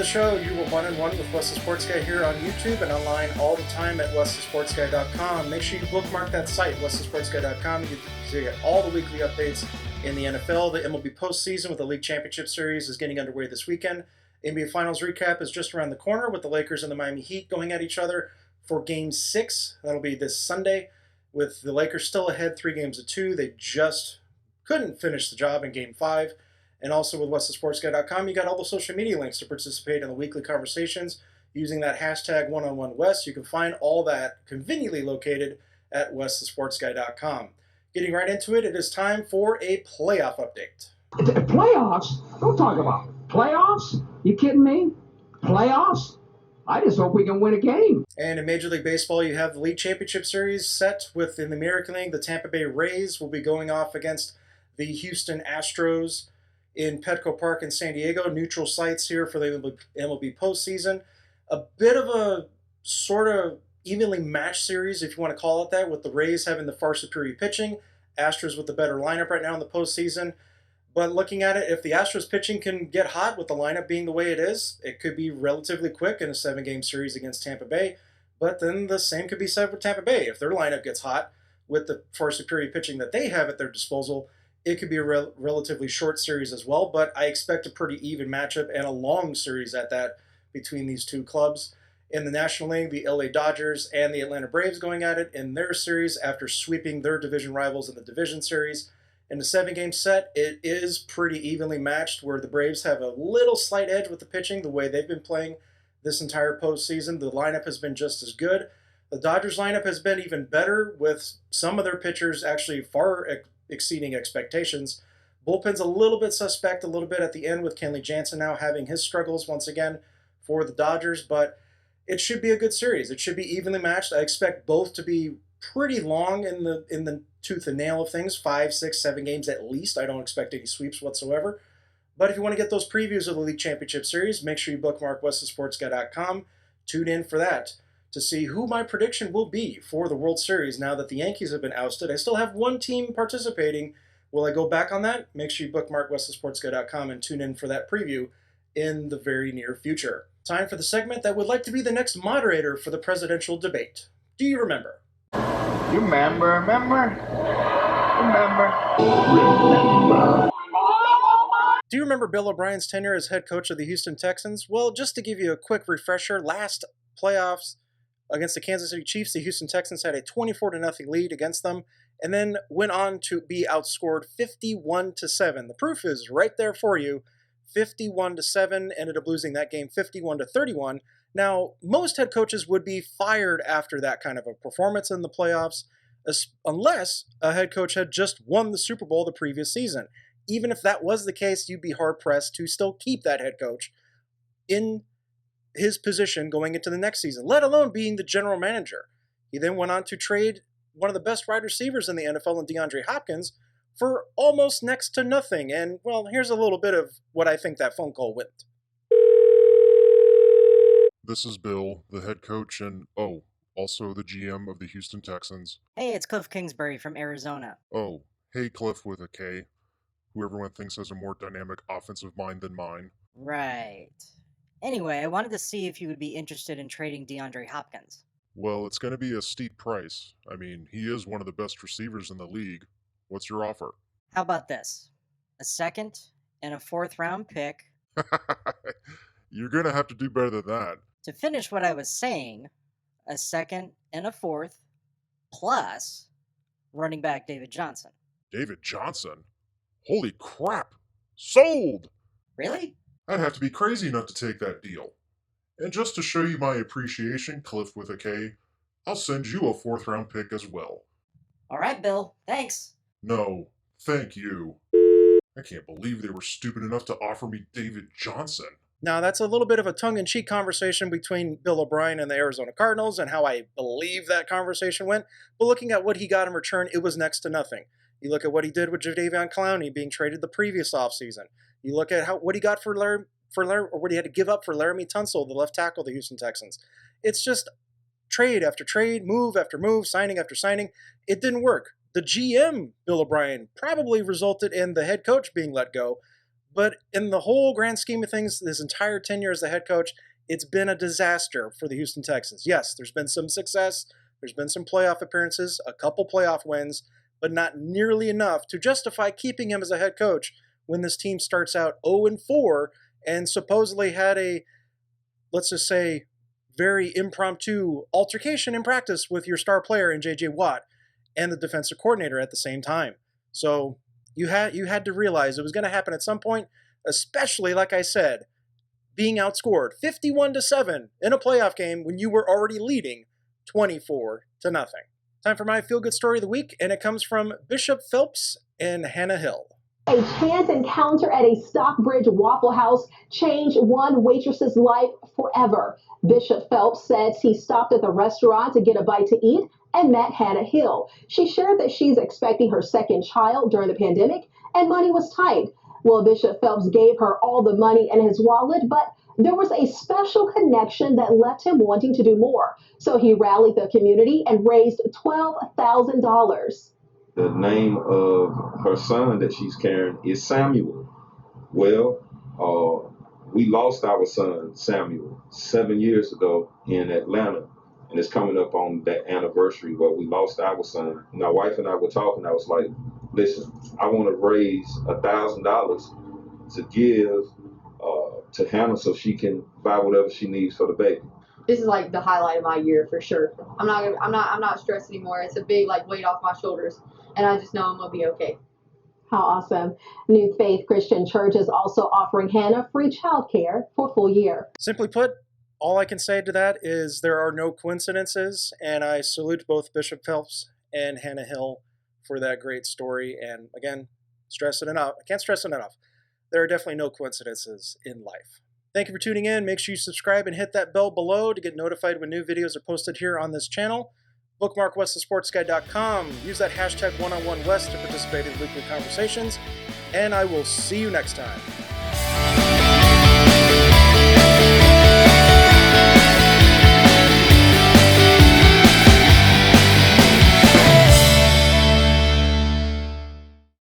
the show. You were 1-on-1 with Wes the Sports Guy here on YouTube and online all the time at westhesportsguy.com. Make sure you bookmark that site, westhesportsguy.com. You get all the weekly updates in the NFL. The MLB postseason with the League Championship Series is getting underway this weekend. NBA Finals recap is just around the corner with the Lakers and the Miami Heat going at each other for Game 6. That'll be this Sunday with the Lakers still ahead 3-2. They just couldn't finish the job in Game 5. And also with westhesportsguy.com, you got all the social media links to participate in the weekly conversations using that hashtag #1on1wes. You can find all that conveniently located at westhesportsguy.com. Getting right into it, it is time for a playoff update. Playoffs? Don't talk about playoffs. You kidding me? Playoffs? I just hope we can win a game. And in Major League Baseball, you have the League Championship Series set with, in the American League, the Tampa Bay Rays will be going off against the Houston Astros in Petco Park in San Diego. Neutral sites here for the MLB postseason. A bit of a sort of evenly matched series, if you want to call it that, with the Rays having the far superior pitching, Astros with the better lineup right now in the postseason. But looking at it, if the Astros pitching can get hot with the lineup being the way it is, it could be relatively quick in a 7-game series against Tampa Bay. But then the same could be said for Tampa Bay. If their lineup gets hot with the far superior pitching that they have at their disposal, it could be a relatively short series as well. But I expect a pretty even matchup and a long series at that between these two clubs. In the National League, the LA Dodgers and the Atlanta Braves going at it in their series after sweeping their division rivals in the division series. In the 7-game set, it is pretty evenly matched where the Braves have a little slight edge with the pitching, the way they've been playing this entire postseason. The lineup has been just as good. The Dodgers lineup has been even better with some of their pitchers actually far exceeding expectations. Bullpen's a little bit suspect a little bit at the end with Kenley Jansen now having his struggles once again for the Dodgers, but it should be a good series. It should be evenly matched. I expect both to be pretty long in the tooth and nail of things, 5, 6, 7 games at least. I don't expect any sweeps whatsoever. But if you want to get those previews of the League Championship Series, make sure you bookmark westhesportsguy.com. Tune in for that to see who my prediction will be for the World Series now that the Yankees have been ousted. I still have one team participating. Will I go back on that? Make sure you bookmark westhesportsguy.com and tune in for that preview in the very near future. Time for the segment that would like to be the next moderator for the presidential debate. Do you remember? You remember? Do you remember Bill O'Brien's tenure as head coach of the Houston Texans? Well, just to give you a quick refresher, last playoffs against the Kansas City Chiefs, the Houston Texans had a 24-0 lead against them and then went on to be outscored 51-7. The proof is right there for you. 51-7, ended up losing that game 51-31. Now, most head coaches would be fired after that kind of a performance in the playoffs, unless a head coach had just won the Super Bowl the previous season. Even if that was the case, you'd be hard-pressed to still keep that head coach in his position going into the next season, let alone being the general manager. He then went on to trade one of the best wide receivers in the NFL in DeAndre Hopkins for almost next to nothing. And, well, here's a little bit of what I think that phone call went. This is Bill, the head coach and, also the GM of the Houston Texans. Hey, it's Cliff Kingsbury from Arizona. Oh, hey Cliff with a K, who everyone thinks has a more dynamic offensive mind than mine. Right. Anyway, I wanted to see if you would be interested in trading DeAndre Hopkins. Well, it's going to be a steep price. I mean, he is one of the best receivers in the league. What's your offer? How about this? A 2nd and a 4th-round pick. You're going to have to do better than that. To finish what I was saying, a 2nd and a 4th, plus running back David Johnson. David Johnson? Holy crap! Sold! Really? I'd have to be crazy not to take that deal. And just to show you my appreciation, Cliff with a K, I'll send you a 4th-round pick as well. All right, Bill. Thanks. No, thank you. I can't believe they were stupid enough to offer me David Johnson. Now, that's a little bit of a tongue-in-cheek conversation between Bill O'Brien and the Arizona Cardinals and how I believe that conversation went. But looking at what he got in return, it was next to nothing. You look at what he did with Jadeveon Clowney being traded the previous offseason. You look at what he got for what he had to give up for Laramie Tunsil, the left tackle of the Houston Texans. It's just trade after trade, move after move, signing after signing. It didn't work. The GM, Bill O'Brien, probably resulted in the head coach being let go. But in the whole grand scheme of things, his entire tenure as the head coach, it's been a disaster for the Houston Texans. Yes, there's been some success. There's been some playoff appearances, a couple playoff wins, but not nearly enough to justify keeping him as a head coach when this team starts out 0-4 and supposedly had a, let's just say, very impromptu altercation in practice with your star player in J.J. Watt and the defensive coordinator at the same time. So you had to realize it was going to happen at some point, especially, like I said, being outscored 51-7 in a playoff game when you were already leading 24-0. Time for my feel-good story of the week, and it comes from Bishop Phelps and Hannah Hill. A chance encounter at a Stockbridge Waffle House changed one waitress's life forever. Bishop Phelps says he stopped at the restaurant to get a bite to eat and met Hannah Hill. She shared that she's expecting her second child during the pandemic and money was tight. Well, Bishop Phelps gave her all the money in his wallet, but there was a special connection that left him wanting to do more. So he rallied the community and raised $12,000. The name of her son that she's carrying is Samuel. Well, we lost our son, Samuel, 7 years ago in Atlanta. And it's coming up on that anniversary where we lost our son. And my wife and I were talking. I was like, listen, I want to raise $1,000 to give to Hannah so she can buy whatever she needs for the baby. This is like the highlight of my year for sure. I'm not stressed anymore. It's a big weight off my shoulders, and I just know I'm gonna be okay. How awesome. New Faith Christian Church is also offering Hannah free childcare for a full year. Simply put, all I can say to that is there are no coincidences, and I salute both Bishop Phelps and Hannah Hill for that great story. And again, I can't stress it enough. There are definitely no coincidences in life. Thank you for tuning in. Make sure you subscribe and hit that bell below to get notified when new videos are posted here on this channel. Bookmark westthesportsguy.com. Use that hashtag #OneOnOneWest to participate in weekly conversations. And I will see you next time.